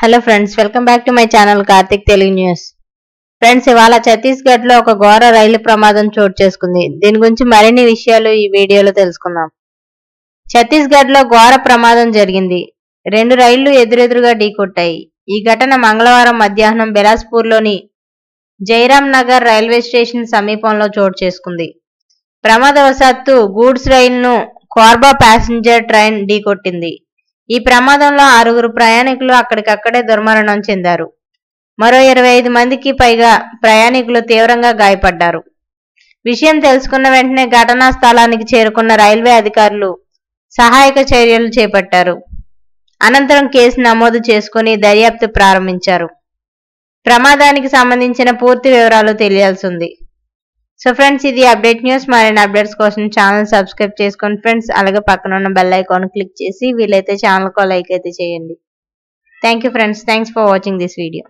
Hello friends, welcome back to my channel Karthik Telugu news. Friends, ఇవాళ ఛత్తీస్గఢ్ లో ఒక ఘోర రైలు ప్రమాదం చోటు చేసుకుంది. దీని గురించి మరిన్ని విషయాలు ఈ వీడియోలో తెలుసుకుందాం. ఛత్తీస్గఢ్ లో ఘోర ప్రమాదం జరిగింది. 2 రైళ్లు ఎదురెదురుగా ఢీకొట్టాయి. ఈ ఘటన మంగళవారం మధ్యాహ్నం బిలాస్పూర్ లోని జైరామ్ నగర్ రైల్వే స్టేషన్ సమీపంలో చోటు చేసుకుంది. ప్రమాదవశాత్తు గూడ్స్ రైలును కోర్బా ప్యాసింజర్ ట్రైన్ ఢీకొట్టింది. ఈ ప్రమాదంలో 6 ప్రయాణికులు అక్కడికక్కడే దుర్మరణం చెందారు. మరో 25 మందికి పైగా ప్రయాణికులు తీవ్రంగా గాయపడ్డారు. విషయం తెలుసుకున్న వెంటనే ఘటనా స్థలానికి చేరుకున్న రైల్వే అధికారులు సహాయక చర్యలు చేపట్టారు. అనంతరం కేసు నమోదు చేసుకుని దర్యాప్తు ప్రారంభించారు. ప్రమాదానికి సంబంధించిన పూర్తి వివరాలు తెలియాల్సి ఉంది. సో ఫ్రెండ్స్, ఇది అప్డేట్ న్యూస్. మరిన్ని అప్డేట్స్ కోసం ఛానల్ సబ్స్క్రైబ్ చేసుకోండి ఫ్రెండ్స్. అలాగే పక్కన ఉన్న బెల్ ఐకాన్ క్లిక్ చేసి వీలైతే ఛానల్ కో లైక్ అయితే చేయండి. Thank you friends. Thanks for watching this video.